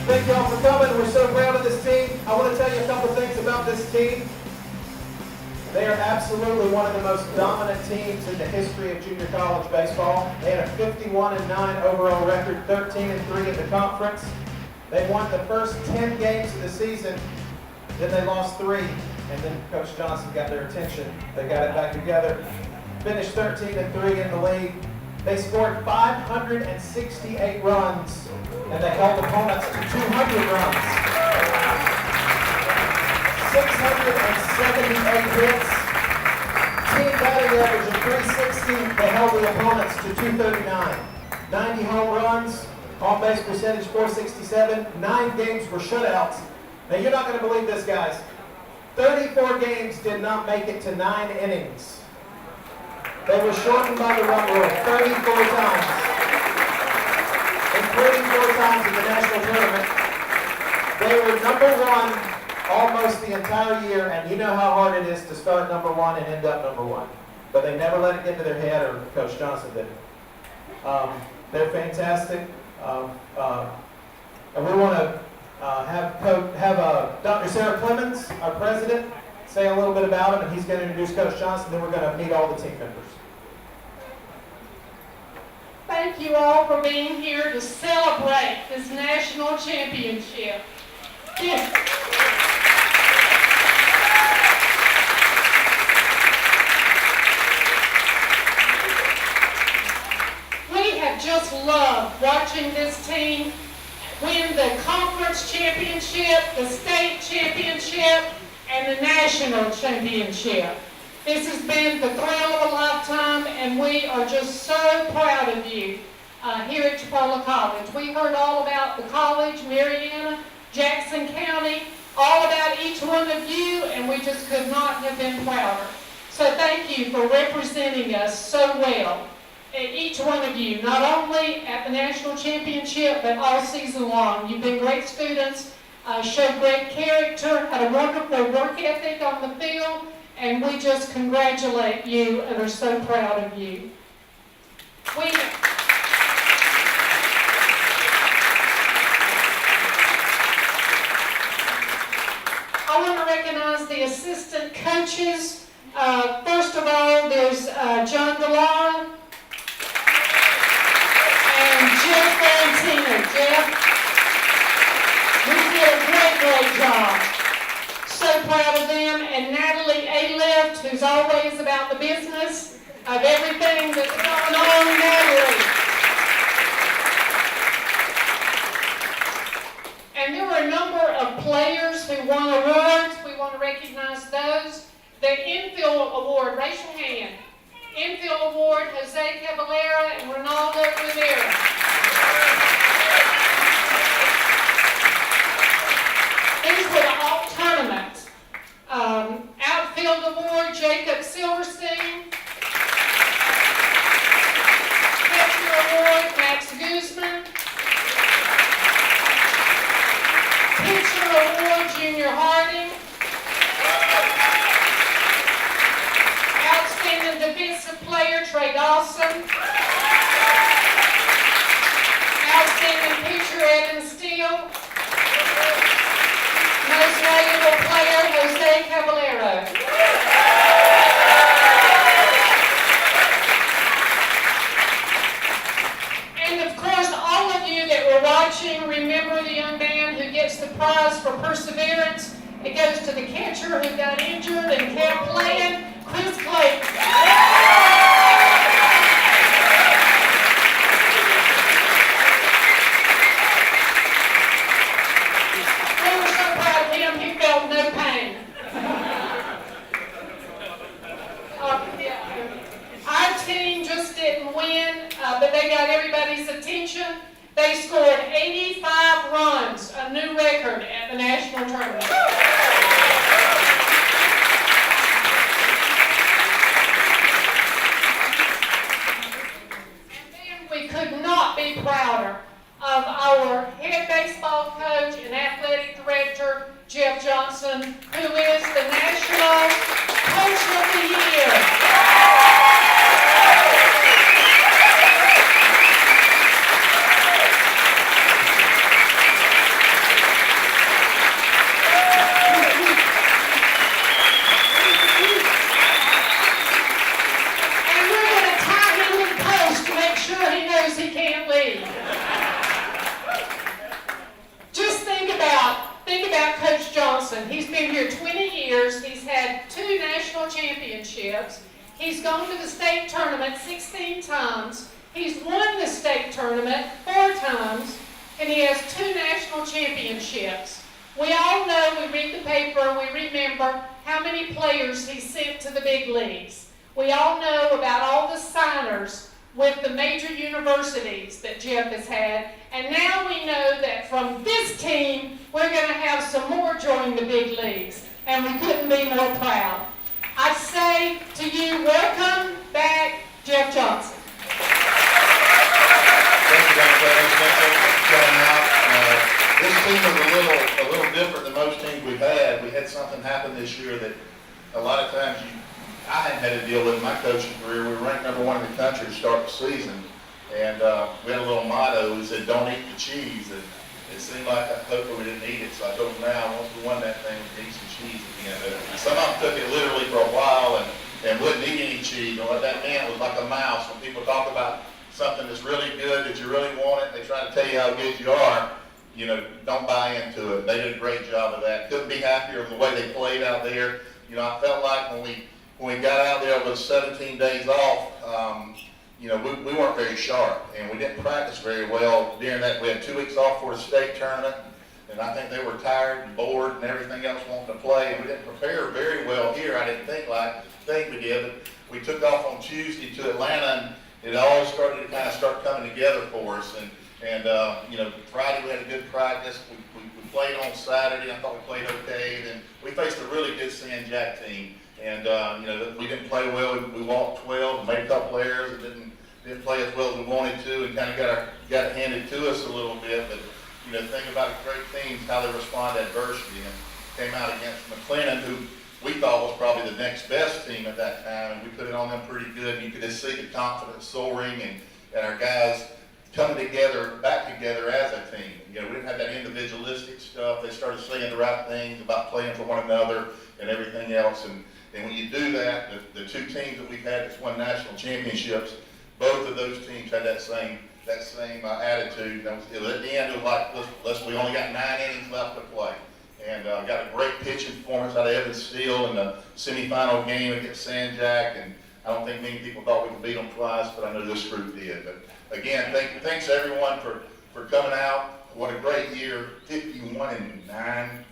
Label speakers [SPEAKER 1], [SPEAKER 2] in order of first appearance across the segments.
[SPEAKER 1] Thank you all for coming. We're so proud of this team. I want to tell you a couple things about this team. They are absolutely one of the most dominant teams in the history of junior college baseball. They had a 51-9 overall record, 13-3 in the conference. They won the first 10 games of the season, then they lost 3, and then Coach Johnson got their attention. They got it back together. Finished 13-3 in the league. They scored 568 runs, and they held opponents to 200 runs. 678 hits. Team batting average of 360. They held the opponents to 239. 90 home runs. On-base percentage 467. 9 games were shutouts. Now you're not going to believe this, guys. 34 games did not make it to 9 innings. They were shortened by the run rule 34 times, including 4 times in the national tournament. They were number 1 almost the entire year, and you know how hard it is to start number 1 and end up number 1. But they never let it get to their head, or Coach Johnson did. They're fantastic. And we want to have Dr. Sarah Clemens, our president, say a little bit about him, and he's going to introduce Coach Johnson, then we're going to meet all the team members.
[SPEAKER 2] Thank you all for being here to celebrate this national championship. Yes. We have just loved watching this team win the conference championship, the state championship, and the national championship. This has been the thrill of a lifetime, and we are just so proud of you here at Chipola College. We heard all about the college, Marianna, Jackson County, all about each one of you, and we just could not have been prouder. So thank you for representing us so well. Each one of you, not only at the national championship, but all season long. You've been great students, showed great character, had a wonderful work ethic on the field, and we just congratulate you and are so proud of you. I want to recognize the assistant coaches. First of all, there's John DeLara and Jeff Valentino. Jeff, you did a great job. So proud of them. And Natalie A-Lift, who's always about the business of everything that's going on. Natalie. And there were a number of players who won awards. We want to recognize those. The infield award, raise your hand. Infield award, Jose Caballera and Ronaldo Rivera. These were the all-tournaments. Outfield award, Jacob Silverstein. Catcher award, Max Guzman. Pitcher award, Junior Harding. Outstanding defensive player, Trey Dawson. Outstanding pitcher, Evan Steele. Most valuable player, Jose Caballero. And of course, all of you that were watching, remember the young man who gets the prize for perseverance. It goes to the catcher who got injured and kept playing, Chris Clayton. they got everybody's attention. They scored 85 runs, a new record at the national tournament. And then we could not be prouder of our head baseball coach and athletic director, Jeff Johnson, who is the National Coach of the Year. And we're going to tie him to the post to make sure he knows he can't leave. Just think about Coach Johnson. He's been here 20 years. He's had 2 national championships. He's gone to the state tournament 16 times. He's won the state tournament 4 times. And he has 2 national championships. We all know, we read the paper, we remember how many players he sent to the big leagues. We all know about all the signers with the major universities that Jeff has had. And now we know that from this team, we're going to have some more join the big leagues. And we couldn't be more proud. I say to you, welcome back, Jeff Johnson.
[SPEAKER 3] Thank you, Dr. Thanks for coming out. This team was a little different than most teams we've had. We had something happen this year that a lot of times I hadn't had to deal with in my coaching career. We were ranked #1 in the country to start the season. And we had a little motto. We said, don't eat the cheese. And it seemed like hopefully we didn't eat it. So I told them now, once we won that thing, we'd eat some cheese again. But some of them took it literally for a while and wouldn't eat any cheese. And what that meant was like a mouse. When people talk about something that's really good, that you really want it, they try to tell you how good you are, you know, don't buy into it. They did a great job of that. Couldn't be happier with the way they played out there. You know, I felt like when we got out there with 17 days off, you know, we weren't very sharp, and we didn't practice very well during that. We had 2 weeks off for the state tournament, and I think they were tired and bored and everything else wanting to play, and we didn't prepare very well here. I didn't think we did, but we took off on Tuesday to Atlanta, and it all started to kind of start coming together for us. And you know, Friday we had a good practice. We played on Saturday. I thought we played okay. Then we faced a really good San Jack team. And you know, we didn't play well. We walked 12, made a couple errors, and didn't play as well as we wanted to, and kind of got it handed to us a little bit. But you know, the thing about great teams, how they respond to adversity, and came out against McLennan, who we thought was probably the next best team at that time, and we put it on them pretty good. And you could just see the confidence soaring, and our guys coming together, back together as a team. You know, we didn't have that individualistic stuff. They started saying the right things about playing for one another and everything else. And when you do that, the 2 teams that we've had that's won national championships, both of those teams had that same attitude. At the end, it was like, we only got 9 innings left to play. And got a great pitching performance out of Evan Steele in the semifinal game against San Jack. And I don't think many people thought we could beat them twice, but I know this group did. But again, thanks to everyone for coming out. What a great year, 51-9.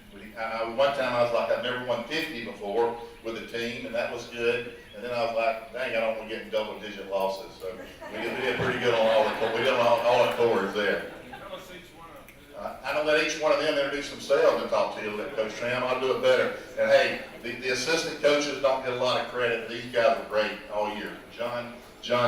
[SPEAKER 3] One time I was like, I've never won 50 before with a team, and that was good. And then I was like, dang, I don't want to get in double-digit losses. So we did pretty good on all the cores there. I'm going to let each one of them introduce themselves and talk to you a little bit, Coach Tram. I'll do it better. And hey, the assistant coaches don't get a lot of credit. These guys are great all year. John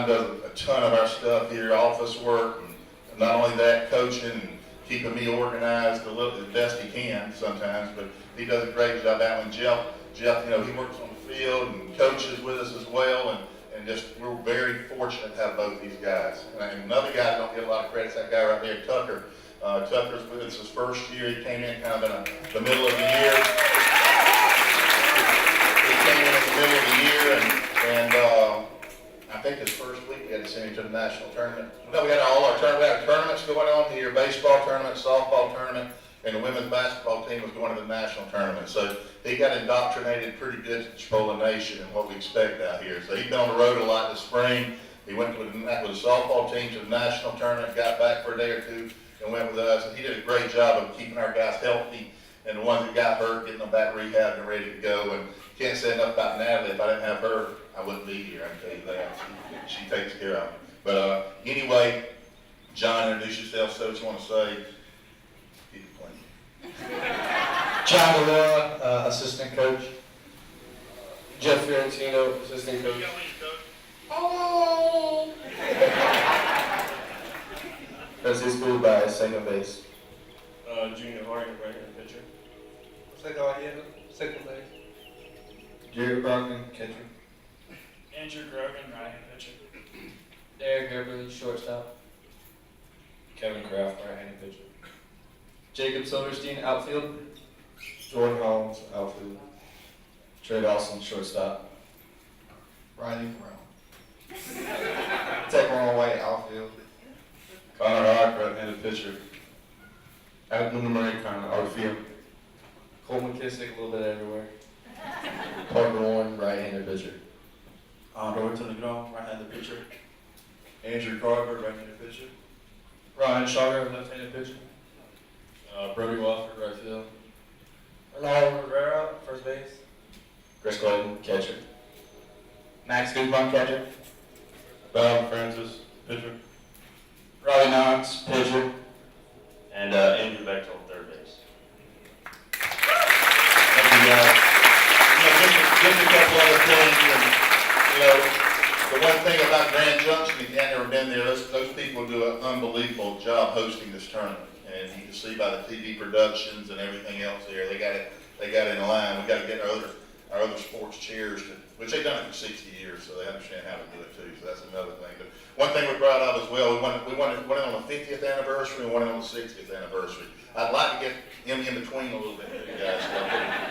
[SPEAKER 3] does a ton of our stuff here, office work, and not only that, coaching and keeping me organized the best he can sometimes, but he does a great job out. And Jeff, you know, he works on the field and coaches with us as well, and just we're very fortunate to have both these guys. And another guy that don't get a lot of credit is that guy right there, Tucker. Tucker's with us his first year. He came in kind of in the middle of the year. He came in the middle of the year, and I think his first week we had to send him to the national tournament. No, we had all our tournaments. We had tournaments going on here, baseball tournament, softball tournament, and the women's basketball team was going to the national tournament. So he got indoctrinated pretty good to Chipola Nation and what we expect out here. So he's been on the road a lot this spring. He went with the softball team to the national tournament, got back for a day or two, and went with us. And he did a great job of keeping our guys healthy, and the ones that got hurt, getting them back rehabbed and ready to go. And can't say enough about Natalie. If I didn't have her, I wouldn't be here, I can tell you that. She takes care of me. But anyway, John, introduce yourself, say what you want to say. Keep it playing.
[SPEAKER 4] John Galera, assistant coach. Jeff Fiorentino, assistant coach.
[SPEAKER 2] Oh,
[SPEAKER 4] Francisco by second base.
[SPEAKER 5] Junior Harding, right-hand pitcher.
[SPEAKER 4] Second base. Jerry Brockman, catcher.
[SPEAKER 5] Andrew Grogan, right-hand pitcher.
[SPEAKER 4] Derek Everly, shortstop. Kevin Kraft, right-handed pitcher. Jacob Silverstein, outfield. Jordan Holmes, outfield. Trey Dawson, shortstop. Riley Brown. Tech White, outfield. Connor Hawk, right-handed pitcher. Adam Murray, kind of outfield. Cole McKissick, a little bit everywhere. Parker Warren, right-handed pitcher.
[SPEAKER 3] Roberto Negron, right-handed pitcher. Andrew Carver, right-handed pitcher.
[SPEAKER 4] Ryan Shaw, left-handed pitcher. Brody Wofford, right field. Ronaldo Rivera, first base. Chris Clayton, catcher. Max Guzman, catcher. Bob Francis, pitcher. Robbie Knox, pitcher.
[SPEAKER 5] And Andrew Bechtel, third base.
[SPEAKER 3] Thank you, guys. Just a couple other things, and, the one thing about Grand Junction, if you have never been there, those people do an unbelievable job hosting this tournament. And you can see by the TV productions and everything else there, they got it in line. We got to get our other sports chairs, which they've done it for 60 years, so they understand how to do it too. So that's another thing. But one thing we're proud of as well, we won it on the 50th anniversary and won it on the 60th anniversary. I'd like to get them in between a little bit, you guys.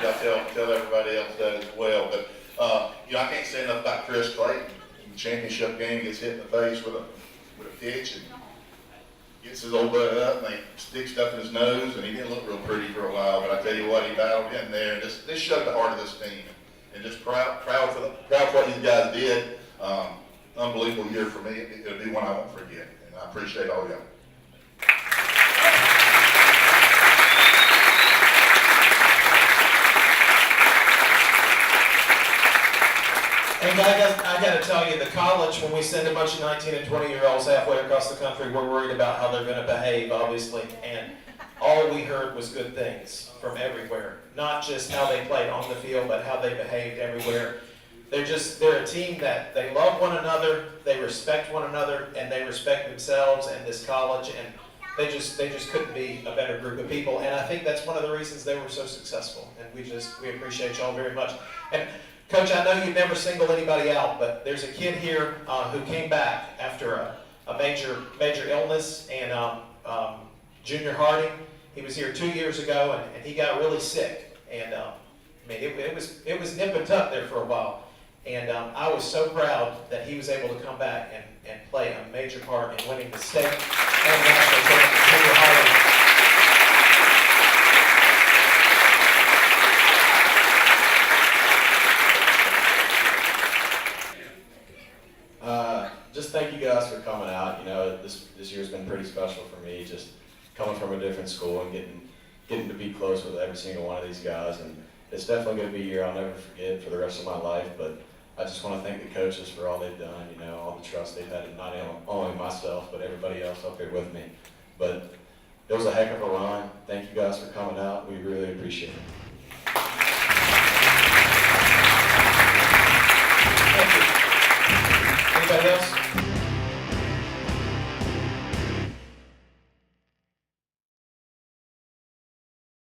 [SPEAKER 3] I'll tell everybody else that as well. But I can't say enough about Chris Clayton. In the championship game, gets hit in the face with a pitch and gets his old butt up, and they stick stuff in his nose, and he didn't look real pretty for a while. But I tell you what, he battled in there, and this showed the heart of this team, and just proud for what these guys did. Unbelievable year for me. It'll be one I won't forget, and I appreciate all y'all.
[SPEAKER 1] And I got to tell you, the college, when we send a bunch of 19 and 20-year-olds halfway across the country, we're worried about how they're going to behave, obviously. And all we heard was good things from everywhere. Not just how they played on the field, but how they behaved everywhere. They're a team that they love one another, they respect one another, and they respect themselves and this college. And they just couldn't be a better group of people. And I think that's one of the reasons they were so successful. And we appreciate y'all very much. And Coach, I know you never single anybody out, but there's a kid here who came back after a major illness, and Junior Harding. He was here 2 years ago, and he got really sick. And it was nip and tuck there for a while. And I was so proud that he was able to come back and play a major part in winning the state and national tournament. Junior Harding.
[SPEAKER 4] Just thank you guys for coming out. This year's been pretty special for me, just coming from a different school and getting to be close with every single one of these guys. And it's definitely going to be a year I'll never forget for the rest of my life. But I just want to thank the coaches for all they've done, all the trust they've had in not only myself, but everybody else up here with me. But it was a heck of a run. Thank you guys for coming out. We really appreciate it.
[SPEAKER 1] Thank you. Anybody else?